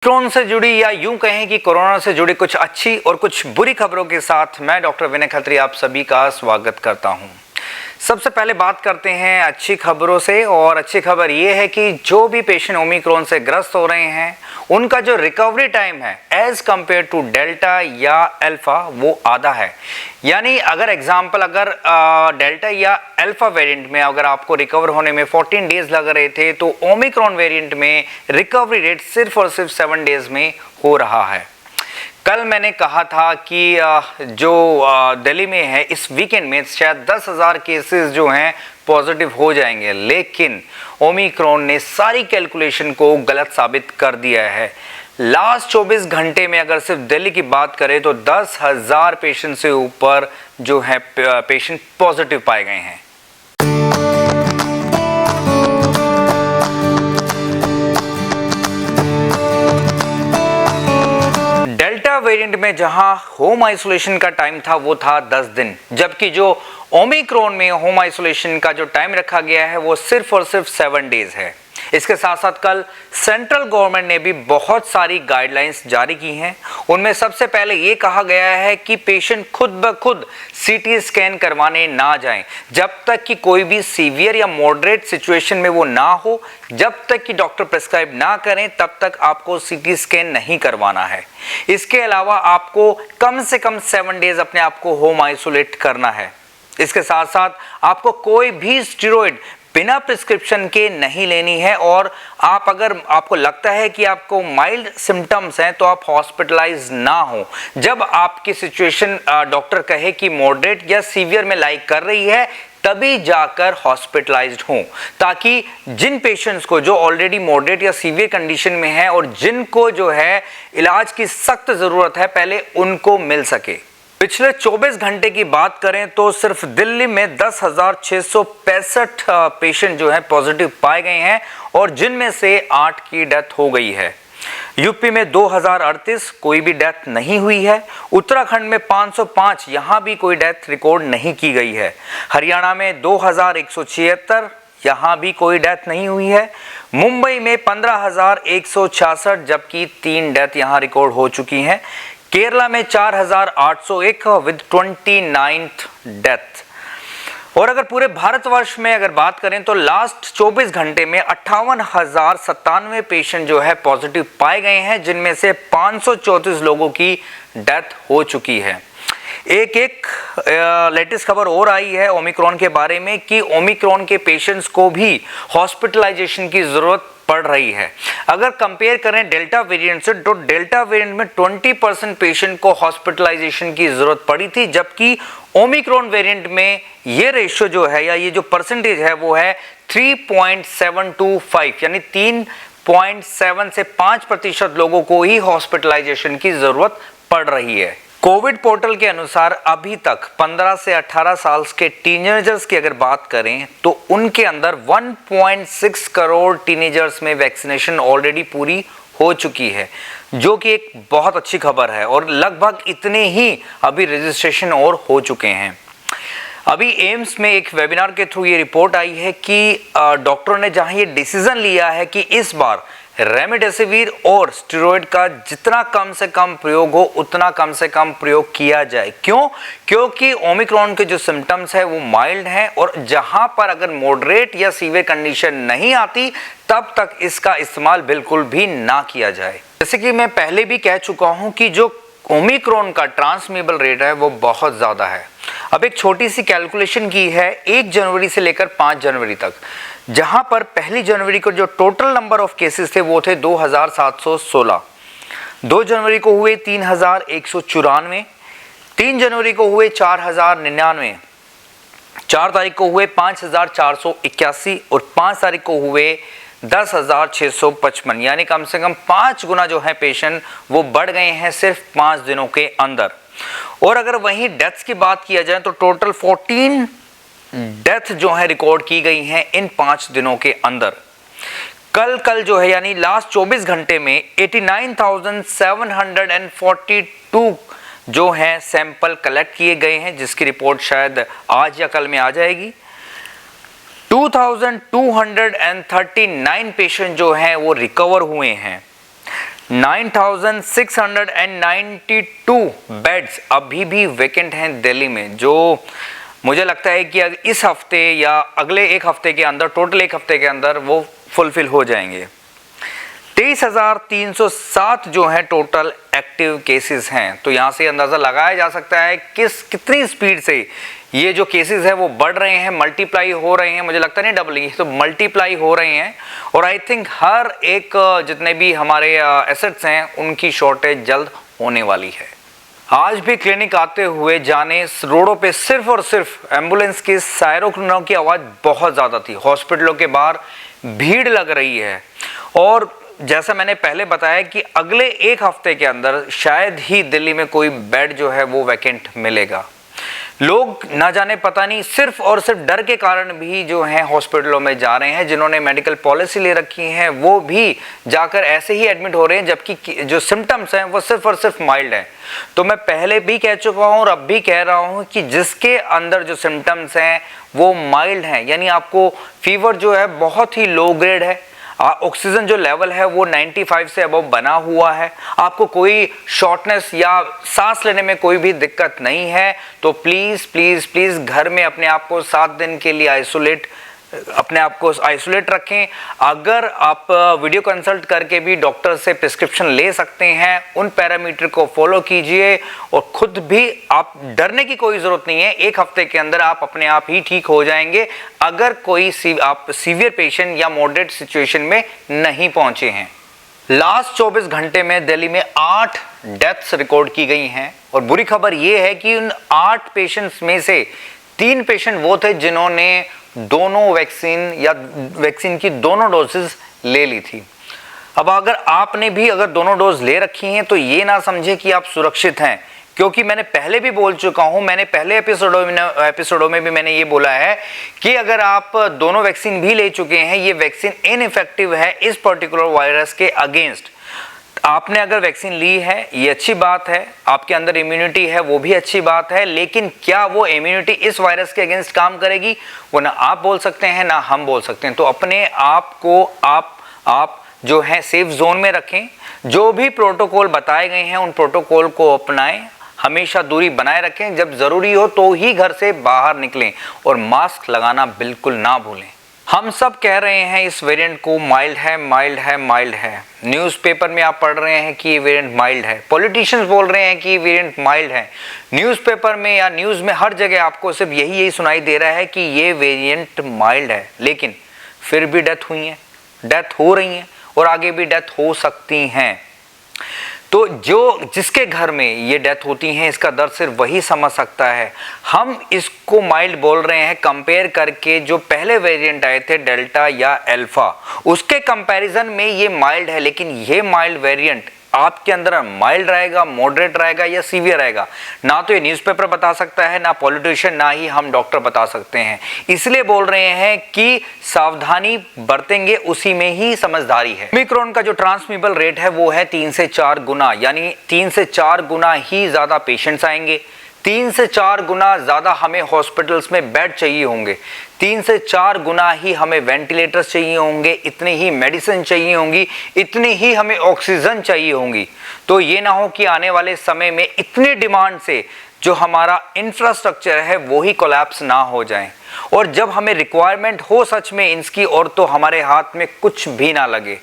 Omicron से जुड़ी या यूं कहें कि कोरोना से जुड़ी कुछ अच्छी और कुछ बुरी खबरों के साथ मैं डॉक्टर विनय खत्री आप सभी का स्वागत करता हूं। सबसे पहले बात करते हैं अच्छी खबरों से, और अच्छी खबर ये है कि जो भी पेशेंट ओमिक्रॉन से ग्रस्त हो रहे हैं उनका जो रिकवरी टाइम है एज कंपेयर टू डेल्टा या अल्फा वो आधा है। यानी अगर डेल्टा या अल्फा वेरिएंट में अगर आपको रिकवर होने में 14 डेज लग रहे थे तो ओमिक्रॉन वेरिएंट में रिकवरी रेट सिर्फ और सिर्फ 7 डेज में हो रहा है। कल मैंने कहा था कि जो दिल्ली में है इस वीकेंड में शायद 10,000 केसेस जो हैं पॉजिटिव हो जाएंगे, लेकिन ओमिक्रॉन ने सारी कैलकुलेशन को गलत साबित कर दिया है। लास्ट 24 घंटे में अगर सिर्फ दिल्ली की बात करें तो 10,000 पेशेंट से ऊपर जो है पेशेंट पॉजिटिव पाए गए हैं। डेल्टा वेरिएंट में जहां होम आइसोलेशन का टाइम था वो था 10 दिन, जबकि जो ओमिक्रॉन में होम आइसोलेशन का जो टाइम रखा गया है वो सिर्फ और सिर्फ 7 डेज है। इसके साथ साथ कल सेंट्रल गवर्नमेंट ने भी बहुत सारी गाइडलाइंस जारी की हैं। उनमें सबसे पहले ये कहा गया है कि पेशेंट खुद ब खुद सीटी स्कैन करवाने ना जाएं जब तक कि कोई भी सीवियर या मॉडरेट सिचुएशन में वो ना हो। जब तक कि डॉक्टर प्रिस्क्राइब ना करें तब तक आपको सीटी स्कैन नहीं करवाना है। इसके अलावा आपको कम से कम 7 डेज अपने आप को होम आइसोलेट करना है। इसके साथ साथ आपको कोई भी स्टेरॉइड बिना प्रिस्क्रिप्शन के नहीं लेनी है, और अगर आपको लगता है कि आपको माइल्ड सिम्टम्स हैं तो आप हॉस्पिटलाइज ना हो। जब आपकी सिचुएशन डॉक्टर कहे कि मॉडरेट या सीवियर में लाइक कर रही है तभी जाकर हॉस्पिटलाइज्ड हों, ताकि जिन पेशेंट्स को जो ऑलरेडी मॉडरेट या सीवियर कंडीशन में है और जिनको जो है इलाज की सख्त ज़रूरत है पहले उनको मिल सके। पिछले 24 घंटे की बात करें तो सिर्फ दिल्ली में 10,665 पेशेंट जो हैं पॉजिटिव पाए गए हैं, और जिनमें से 8 की डेथ हो गई है। यूपी में 2038 कोई भी डेथ नहीं हुई है। उत्तराखंड में 505 यहाँ भी कोई डेथ रिकॉर्ड नहीं की गई है। हरियाणा में 2176 यहाँ भी कोई डेथ नहीं हुई है। मुंबई में 15,166 जबकि 3 डेथ यहाँ रिकॉर्ड हो चुकी हैं। केरला में 4,801 विद 29th डेथ। और अगर पूरे भारतवर्ष में अगर बात करें तो लास्ट 24 घंटे में 58,097 पेशेंट जो है पॉजिटिव पाए गए हैं, जिनमें से 534 लोगों की डेथ हो चुकी है। एक लेटेस्ट खबर और आई है ओमिक्रॉन के बारे में कि ओमिक्रॉन के पेशेंट्स को भी हॉस्पिटलाइजेशन की जरूरत पड़ रही है। अगर कंपेयर करें डेल्टा वेरिएंट से तो डेल्टा वेरिएंट में 20% पेशेंट को हॉस्पिटलाइजेशन की जरूरत पड़ी थी, जबकि ओमिक्रॉन वेरिएंट में ये रेशियो जो है या ये जो परसेंटेज है वो है 3.725, यानी 3.7 से 5% लोगों को ही हॉस्पिटलाइजेशन की जरूरत पड़ रही है। कोविड पोर्टल के अनुसार अभी तक 15 से 18 साल के टीनेजर्स की अगर बात करें तो उनके अंदर 1.6 करोड़ टीनेजर्स में वैक्सीनेशन ऑलरेडी पूरी हो चुकी है, जो कि एक बहुत अच्छी खबर है, और लगभग इतने ही अभी रजिस्ट्रेशन और हो चुके हैं। अभी एम्स में एक वेबिनार के थ्रू ये रिपोर्ट आई है कि डॉक्टरों ने जहां ये डिसीजन लिया है कि इस बार रेमडेसिविर और स्टेरॉइड का जितना कम से कम प्रयोग हो उतना कम से कम प्रयोग किया जाए। क्यों? क्योंकि ओमिक्रॉन के जो सिम्टम्स है वो माइल्ड हैं, और जहां पर अगर मॉडरेट या सीवियर कंडीशन नहीं आती तब तक इसका इस्तेमाल बिल्कुल भी ना किया जाए। जैसे कि मैं पहले भी कह चुका हूं कि जो ओमिक्रॉन का ट्रांसमिटेबल रेट है वो बहुत ज़्यादा है। अब एक छोटी सी कैलकुलेशन की है 1 जनवरी से लेकर 5 जनवरी तक, जहां पर 1 जनवरी को जो टोटल नंबर ऑफ केसेस थे वो थे 2,716, 2 जनवरी को हुए 3,194, 3 जनवरी को हुए 4,099, 4 तारीख को हुए 5,481 और 5 तारीख को हुए 10,655, यानी कम से कम 5 गुना जो है पेशेंट वो बढ़ गए हैं सिर्फ 5 दिनों के अंदर। और अगर वहीं डेथ्स की बात किया जाए तो टोटल 14 डेथ जो है रिकॉर्ड की गई हैं इन 5 दिनों के अंदर। कल जो है यानी लास्ट 24 घंटे में 89,742 जो हैं सैंपल कलेक्ट किए गए हैं, जिसकी रिपोर्ट शायद आज या कल में आ जाएगी। 2239 पेशेंट जो हैं वो रिकवर हुए हैं। 9,692 बेड्स अभी भी वैकेंट हैं दिल्ली में, जो मुझे लगता है कि इस हफ्ते या अगले एक हफ्ते के अंदर, टोटल एक हफ्ते के अंदर वो फुलफिल हो जाएंगे। 23,307 जो है टोटल एक्टिव केसेस हैं। तो यहाँ से अंदाज़ा लगाया जा सकता है कितनी स्पीड से ये जो केसेस है वो बढ़ रहे हैं, मल्टीप्लाई हो रहे हैं। मुझे लगता नहीं डबलिंग, तो मल्टीप्लाई हो रहे हैं। और आई थिंक हर एक जितने भी हमारे एसेट्स हैं उनकी शॉर्टेज जल्द होने वाली है। आज भी क्लिनिक आते हुए जाने रोडों पे सिर्फ और सिर्फ एम्बुलेंस की सायरों की आवाज़ बहुत ज़्यादा थी। हॉस्पिटलों के बाहर भीड़ लग रही है और जैसा मैंने पहले बताया कि अगले एक हफ्ते के अंदर शायद ही दिल्ली में कोई बेड जो है वो वैकेंट मिलेगा। लोग ना जाने पता नहीं सिर्फ और सिर्फ डर के कारण भी जो है हॉस्पिटलों में जा रहे हैं। जिन्होंने मेडिकल पॉलिसी ले रखी है वो भी जाकर ऐसे ही एडमिट हो रहे हैं, जबकि जो सिम्टम्स हैं वो सिर्फ और सिर्फ माइल्ड हैं। तो मैं पहले भी कह चुका हूं और अब भी कह रहा हूं कि जिसके अंदर जो सिम्टम्स हैं वो माइल्ड हैं, यानी आपको फीवर जो है बहुत ही लो ग्रेड है, ऑक्सीजन जो लेवल है वो 95 से अबव बना हुआ है, आपको कोई शॉर्टनेस या सांस लेने में कोई भी दिक्कत नहीं है, तो प्लीज़ प्लीज़ प्लीज़ घर में अपने आप को 7 दिन के लिए अपने आप को आइसोलेट रखें। अगर आप वीडियो कंसल्ट करके भी डॉक्टर से प्रिस्क्रिप्शन ले सकते हैं, उन पैरामीटर को फॉलो कीजिए और खुद भी आप डरने की कोई ज़रूरत नहीं है। एक हफ्ते के अंदर आप अपने आप ही ठीक हो जाएंगे अगर कोई आप सीवियर पेशेंट या मॉडरेट सिचुएशन में नहीं पहुंचे हैं। लास्ट 24 घंटे में दिल्ली में 8 डेथ्स रिकॉर्ड की गई हैं और बुरी खबर यह है कि उन 8 पेशेंट्स में से 3 पेशेंट वो थे जिन्होंने दोनों वैक्सीन की दोनों डोजेस ले ली थी। अब अगर दोनों डोज ले रखी हैं तो ये ना समझे कि आप सुरक्षित हैं, क्योंकि मैंने पहले भी बोल चुका हूं, मैंने पहले एपिसोडों में भी मैंने ये बोला है कि अगर आप दोनों वैक्सीन भी ले चुके हैं, ये वैक्सीन इनइफेक्टिव है इस पर्टिकुलर वायरस के अगेंस्ट। आपने अगर वैक्सीन ली है ये अच्छी बात है, आपके अंदर इम्यूनिटी है वो भी अच्छी बात है, लेकिन क्या वो इम्यूनिटी इस वायरस के अगेंस्ट काम करेगी वो ना आप बोल सकते हैं ना हम बोल सकते हैं। तो अपने आप को आप जो है सेफ जोन में रखें, जो भी प्रोटोकॉल बताए गए हैं उन प्रोटोकॉल को अपनाएं, हमेशा दूरी बनाए रखें, जब जरूरी हो तो ही घर से बाहर निकलें और मास्क लगाना बिल्कुल ना भूलें। हम सब कह रहे हैं इस वेरिएंट को माइल्ड है, माइल्ड है, माइल्ड है। न्यूज़पेपर में आप पढ़ रहे हैं कि ये वेरिएंट माइल्ड है, पॉलिटिशियंस बोल रहे हैं कि ये वेरिएंट माइल्ड है। न्यूज़पेपर में या न्यूज़ में हर जगह आपको सिर्फ यही सुनाई दे रहा है कि ये वेरिएंट माइल्ड है, लेकिन फिर भी डेथ हो रही हैं और आगे भी डेथ हो सकती हैं। तो जिसके घर में ये डेथ होती हैं इसका दर्द सिर्फ वही समझ सकता है। हम इसको माइल्ड बोल रहे हैं कंपेयर करके जो पहले वेरिएंट आए थे डेल्टा या अल्फा, उसके कंपैरिजन में ये माइल्ड है, लेकिन ये माइल्ड वेरिएंट आपके अंदर माइल्ड रहेगा, मॉडरेट रहेगा या सीवियर रहेगा, ना तो ये न्यूज़पेपर बता सकता है, ना पॉलिटिशियन, ना ही हम डॉक्टर बता सकते हैं। इसलिए बोल रहे हैं कि सावधानी बरतेंगे उसी में ही समझदारी है। ओमिक्रॉन का जो ट्रांसमिबल रेट है वो है 3 से 4 गुना, यानी 3 से 4 गुना ही ज्यादा पेशेंट्स आएंगे, 3 से 4 गुना ज़्यादा हमें हॉस्पिटल्स में बेड चाहिए होंगे, 3 से 4 गुना ही हमें वेंटिलेटर्स चाहिए होंगे, इतनी ही मेडिसिन चाहिए होंगी, इतनी ही हमें ऑक्सीजन चाहिए होंगी। तो ये ना हो कि आने वाले समय में इतनी डिमांड से जो हमारा इंफ्रास्ट्रक्चर है वो ही कोलैप्स ना हो जाए, और जब हमें रिक्वायरमेंट हो सच में इसकी और तो हमारे हाथ में कुछ भी ना लगे।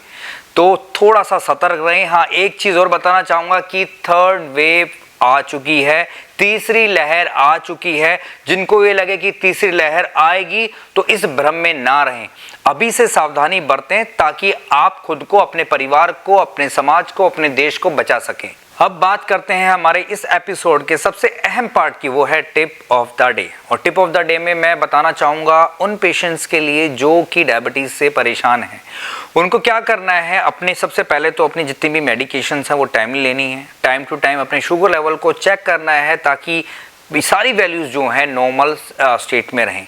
तो थोड़ा सा सतर्क रहें। हाँ, एक चीज़ और बताना चाहूँगा कि 3rd वेव आ चुकी है, तीसरी लहर आ चुकी है। जिनको ये लगे कि तीसरी लहर आएगी तो इस भ्रम में ना रहें, अभी से सावधानी बरतें ताकि आप खुद को, अपने परिवार को, अपने समाज को, अपने देश को बचा सकें। अब बात करते हैं हमारे इस एपिसोड के सबसे अहम पार्ट की, वो है टिप ऑफ द डे। और टिप ऑफ द डे में मैं बताना चाहूँगा उन पेशेंट्स के लिए जो कि डायबिटीज़ से परेशान हैं, उनको क्या करना है। अपने सबसे पहले तो अपनी जितनी भी मेडिकेशंस हैं वो टाइमली लेनी है, टाइम टू टाइम अपने शुगर लेवल को चेक करना है ताकि सारी वैल्यूज़ जो हैं नॉर्मल स्टेट में रहें।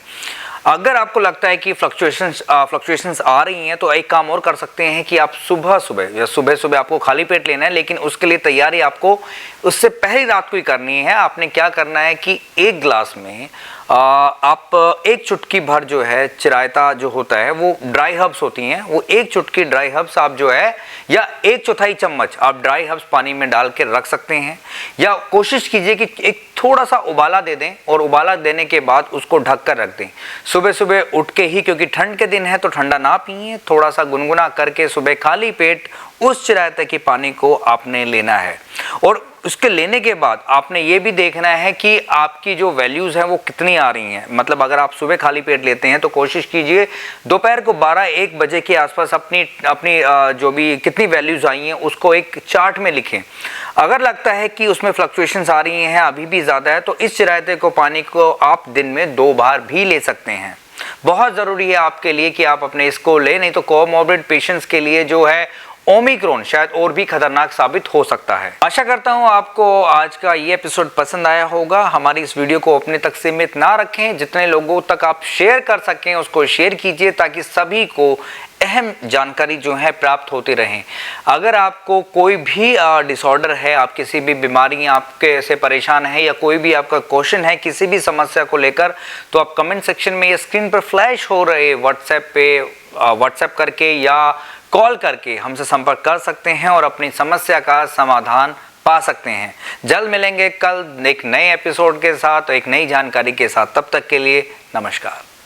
अगर आपको लगता है कि फ्लक्चुएशंस आ रही हैं तो एक काम और कर सकते हैं कि आप सुबह आपको खाली पेट लेना है, लेकिन उसके लिए तैयारी आपको उससे पहली रात को ही करनी है। आपने क्या करना है कि एक ग्लास में आप एक चुटकी भर जो है चिरायता जो होता है वो ड्राई हर्ब्स होती हैं, वो एक चुटकी ड्राई हर्ब्स आप जो है या 1/4 चम्मच आप ड्राई हर्ब्स पानी में डाल के रख सकते हैं। या कोशिश कीजिए कि एक थोड़ा सा उबाला दे दें और उबाला देने के बाद उसको ढक कर रख दें। सुबह सुबह उठ के ही, क्योंकि ठंड के दिन है तो ठंडा ना पिए, थोड़ा सा गुनगुना करके सुबह खाली पेट उस चिरायते के पानी को आपने लेना है। और उसके लेने के बाद आपने ये भी देखना है कि आपकी जो वैल्यूज़ हैं वो कितनी आ रही हैं। मतलब अगर आप सुबह खाली पेट लेते हैं तो कोशिश कीजिए दोपहर को 12-1 बजे के आसपास अपनी जो भी कितनी वैल्यूज़ आई हैं उसको एक चार्ट में लिखें। अगर लगता है कि उसमें फ्लक्चुएशंस आ रही हैं, अभी भी ज़्यादा है, तो इस चिरायते को पानी को आप दिन में 2 बार भी ले सकते हैं। बहुत ज़रूरी है आपके लिए कि आप अपने इसको लें, नहीं तो कोमॉर्बिड पेशेंट्स के लिए जो है ओमिक्रॉन शायद और भी खतरनाक साबित हो सकता है। आशा करता हूं आपको आज का ये एपिसोड पसंद आया होगा। हमारी इस वीडियो को अपने तक सीमित ना रखें, जितने लोगों तक आप शेयर कर सकें उसको शेयर कीजिए ताकि सभी को अहम जानकारी जो है प्राप्त होती रहें। अगर आपको कोई भी डिसऑर्डर है, आप किसी भी बीमारी आपके से परेशान है या कोई भी आपका क्वेश्चन है किसी भी समस्या को लेकर, तो आप कमेंट सेक्शन में या स्क्रीन पर फ्लैश हो रहे व्हाट्सएप करके या कॉल करके हमसे संपर्क कर सकते हैं और अपनी समस्या का समाधान पा सकते हैं। जल्द मिलेंगे कल एक नए एपिसोड के साथ, एक नई जानकारी के साथ। तब तक के लिए नमस्कार।